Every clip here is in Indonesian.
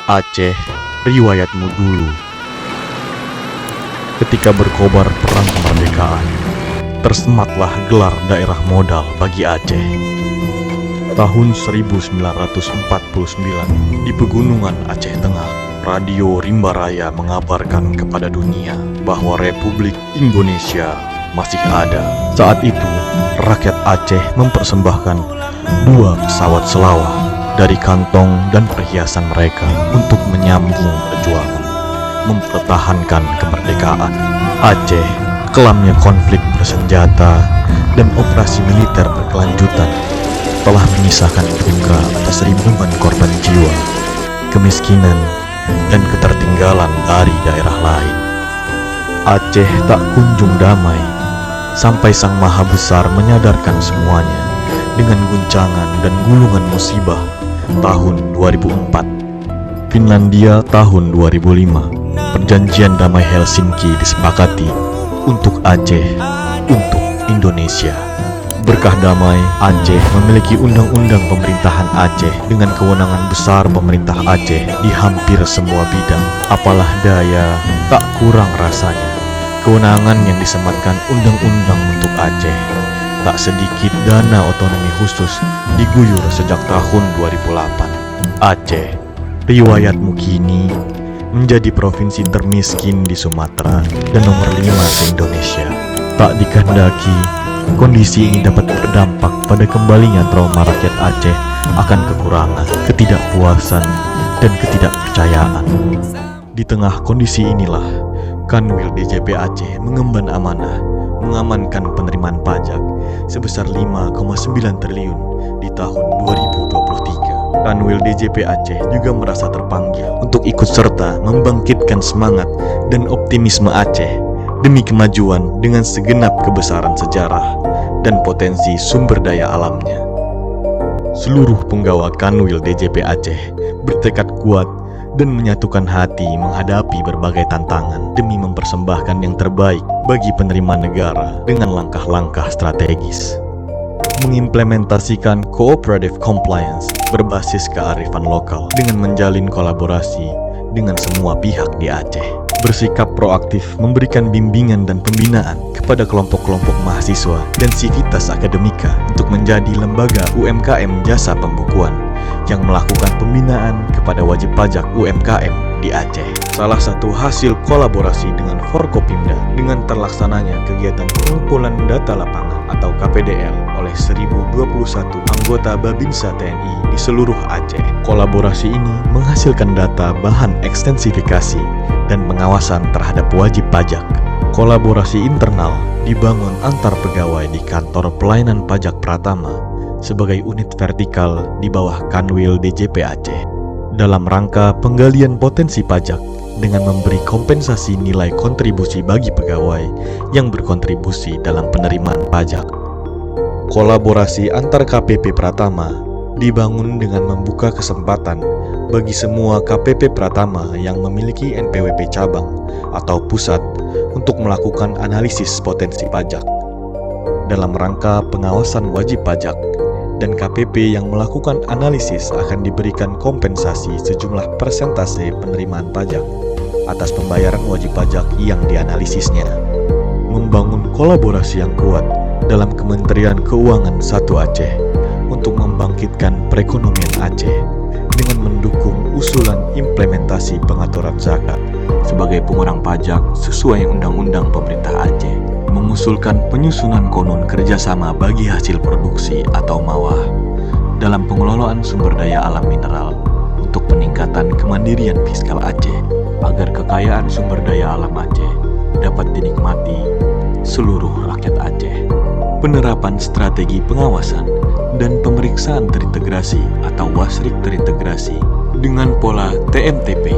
Aceh, riwayatmu dulu. Ketika berkobar perang kemerdekaan, tersematlah gelar daerah modal bagi Aceh. Tahun 1949, di pegunungan Aceh Tengah, Radio Rimba Raya mengabarkan kepada dunia bahwa Republik Indonesia masih ada. Saat itu, rakyat Aceh mempersembahkan 2 pesawat selawah dari kantong dan perhiasan mereka untuk menyambung perjuangan mempertahankan kemerdekaan. Aceh, kelamnya konflik bersenjata dan operasi militer berkelanjutan, telah menyisakan duka atas ribuan korban jiwa, kemiskinan, dan ketertinggalan dari daerah lain. Aceh tak kunjung damai, sampai Sang Maha Besar menyadarkan semuanya dengan guncangan dan gulungan musibah tahun 2004. Finlandia tahun 2005, perjanjian damai Helsinki disepakati untuk Aceh, untuk Indonesia. Berkah damai, Aceh memiliki undang-undang pemerintahan Aceh dengan kewenangan besar pemerintah Aceh di hampir semua bidang. Apalah daya, tak kurang rasanya kewenangan yang disematkan undang-undang untuk Aceh. Tak sedikit dana otonomi khusus diguyur sejak tahun 2008. Aceh, riwayatmu kini menjadi provinsi termiskin di Sumatera dan nomor 5 se-Indonesia. Tak dikehendaki, kondisi ini dapat berdampak pada kembalinya trauma rakyat Aceh akan kekurangan, ketidakpuasan, dan ketidakpercayaan. Di tengah kondisi inilah, Kanwil DJP Aceh mengemban amanah mengamankan penerimaan pajak sebesar 5,9 triliun di tahun 2023. Kanwil DJP Aceh juga merasa terpanggil untuk ikut serta membangkitkan semangat dan optimisme Aceh demi kemajuan dengan segenap kebesaran sejarah dan potensi sumber daya alamnya. Seluruh penggawa Kanwil DJP Aceh bertekad kuat dan menyatukan hati menghadapi berbagai tantangan demi mempersembahkan yang terbaik bagi penerimaan negara dengan langkah-langkah strategis. Mengimplementasikan cooperative compliance berbasis kearifan lokal dengan menjalin kolaborasi dengan semua pihak di Aceh. Bersikap proaktif memberikan bimbingan dan pembinaan kepada kelompok-kelompok mahasiswa dan sivitas akademika untuk menjadi lembaga UMKM jasa pembukuan yang melakukan pembinaan kepada wajib pajak UMKM di Aceh. Salah satu hasil kolaborasi dengan Forkopimda dengan terlaksananya kegiatan pengumpulan data lapangan atau KPDL oleh 1021 anggota Babinsa TNI di seluruh Aceh. Kolaborasi ini menghasilkan data bahan ekstensifikasi dan pengawasan terhadap wajib pajak. Kolaborasi internal dibangun antar pegawai di Kantor Pelayanan Pajak Pratama sebagai unit vertikal di bawah Kanwil DJP Aceh dalam rangka penggalian potensi pajak dengan memberi kompensasi nilai kontribusi bagi pegawai yang berkontribusi dalam penerimaan pajak. Kolaborasi antar KPP Pratama dibangun dengan membuka kesempatan bagi semua KPP Pratama yang memiliki NPWP cabang atau pusat untuk melakukan analisis potensi pajak dalam rangka pengawasan wajib pajak, dan KPP yang melakukan analisis akan diberikan kompensasi sejumlah persentase penerimaan pajak atas pembayaran wajib pajak yang dianalisisnya. Membangun kolaborasi yang kuat dalam Kementerian Keuangan 1 Aceh untuk membangkitkan perekonomian Aceh dengan mendukung usulan implementasi pengaturan zakat sebagai pengurang pajak sesuai Undang-Undang Pemerintah Aceh, mengusulkan penyusunan konon kerjasama bagi hasil produksi atau MAWAH dalam pengelolaan sumber daya alam mineral untuk peningkatan kemandirian fiskal Aceh agar kekayaan sumber daya alam Aceh dapat dinikmati seluruh rakyat Aceh. Penerapan strategi pengawasan dan pemeriksaan terintegrasi atau wasrik terintegrasi dengan pola TMTP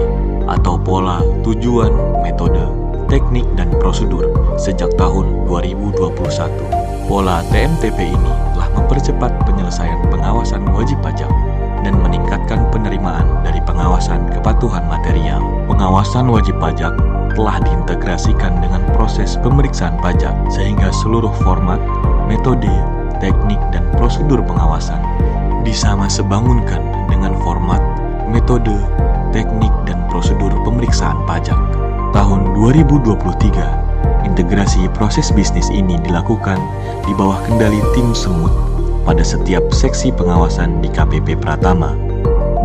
atau pola tujuan, metode, teknik, dan prosedur sejak tahun 2021. Pola TMTP ini telah mempercepat penyelesaian pengawasan wajib pajak dan meningkatkan penerimaan dari pengawasan kepatuhan material. Pengawasan wajib pajak telah diintegrasikan dengan proses pemeriksaan pajak sehingga seluruh format, metode, teknik, dan prosedur pengawasan disamasebangunkan dengan format, metode, teknik dan prosedur pemeriksaan pajak. Tahun 2023, integrasi proses bisnis ini dilakukan di bawah kendali tim semut pada setiap seksi pengawasan di KPP Pratama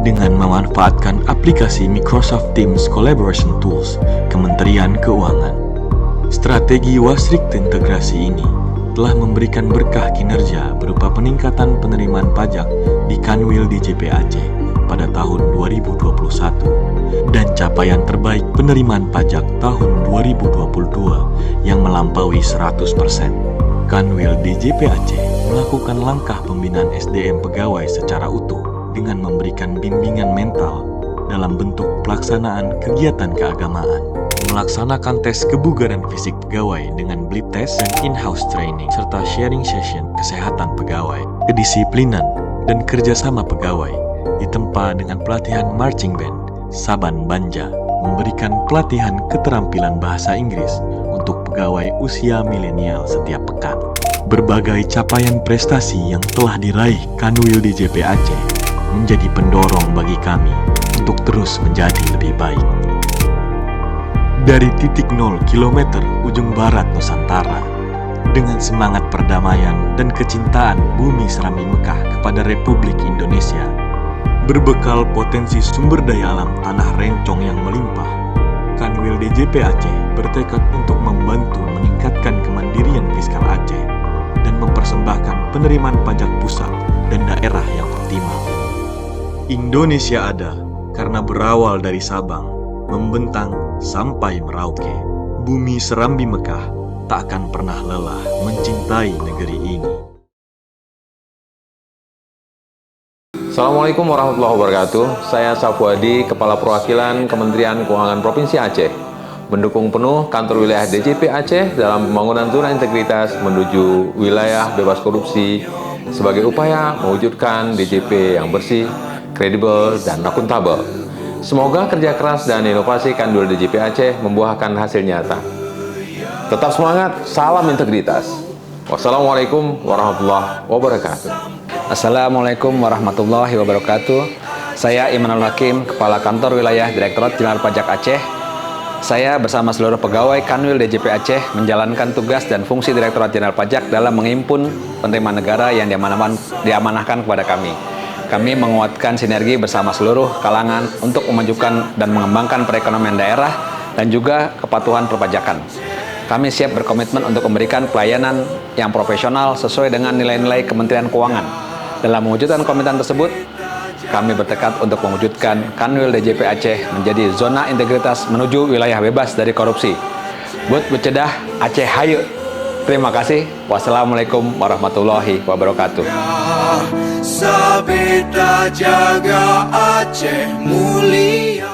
dengan memanfaatkan aplikasi Microsoft Teams Collaboration Tools Kementerian Keuangan. Strategi wasrik integrasi ini telah memberikan berkah kinerja berupa peningkatan penerimaan pajak di Kanwil DJP Aceh pada tahun 2021 dan capaian terbaik penerimaan pajak tahun 2022 yang melampaui 100%. Kanwil DJP Aceh melakukan langkah pembinaan SDM pegawai secara utuh dengan memberikan bimbingan mental dalam bentuk pelaksanaan kegiatan keagamaan, melaksanakan tes kebugaran fisik pegawai dengan blip test dan in-house training, serta sharing session kesehatan pegawai, kedisiplinan, dan kerjasama pegawai, ditempa dengan pelatihan marching band, Saban Banja, memberikan pelatihan keterampilan bahasa Inggris untuk pegawai usia milenial setiap pekan. Berbagai capaian prestasi yang telah diraih Kanwil DJP Aceh menjadi pendorong bagi kami untuk terus menjadi lebih baik. Dari titik 0 km ujung barat Nusantara, dengan semangat perdamaian dan kecintaan bumi Serambi Mekah kepada Republik Indonesia, berbekal potensi sumber daya alam tanah rencong yang melimpah, Kanwil DJP Aceh bertekad untuk membantu meningkatkan kemandirian fiskal Aceh dan mempersembahkan penerimaan pajak pusat dan daerah yang optimal. Indonesia ada karena berawal dari Sabang, membentang sampai Merauke. Bumi Serambi Mekah tak akan pernah lelah mencintai negeri ini. Assalamualaikum warahmatullahi wabarakatuh. Saya Safwadi, Kepala Perwakilan Kementerian Keuangan Provinsi Aceh, mendukung penuh kantor wilayah DJP Aceh dalam pembangunan zona integritas menuju wilayah bebas korupsi sebagai upaya mewujudkan DJP yang bersih, kredibel, dan akuntabel. Semoga kerja keras dan inovasi Kanwil DJP Aceh membuahkan hasil nyata. Tetap semangat, salam integritas. Wassalamualaikum warahmatullahi wabarakatuh. Assalamualaikum warahmatullahi wabarakatuh. Saya Imanul Hakim, Kepala Kantor Wilayah Direktorat Jenderal Pajak Aceh. Saya bersama seluruh pegawai Kanwil DJP Aceh menjalankan tugas dan fungsi Direktorat Jenderal Pajak dalam menghimpun penerimaan negara yang diamanahkan kepada kami. Kami menguatkan sinergi bersama seluruh kalangan untuk memajukan dan mengembangkan perekonomian daerah dan juga kepatuhan perpajakan. Kami siap berkomitmen untuk memberikan pelayanan yang profesional sesuai dengan nilai-nilai Kementerian Keuangan. Dalam mewujudkan komitmen tersebut, kami bertekad untuk mewujudkan Kanwil DJP Aceh menjadi zona integritas menuju wilayah bebas dari korupsi. Buat bercedah Aceh hayu. Terima kasih. Wassalamualaikum warahmatullahi wabarakatuh. Sabeda jaga Aceh mulia.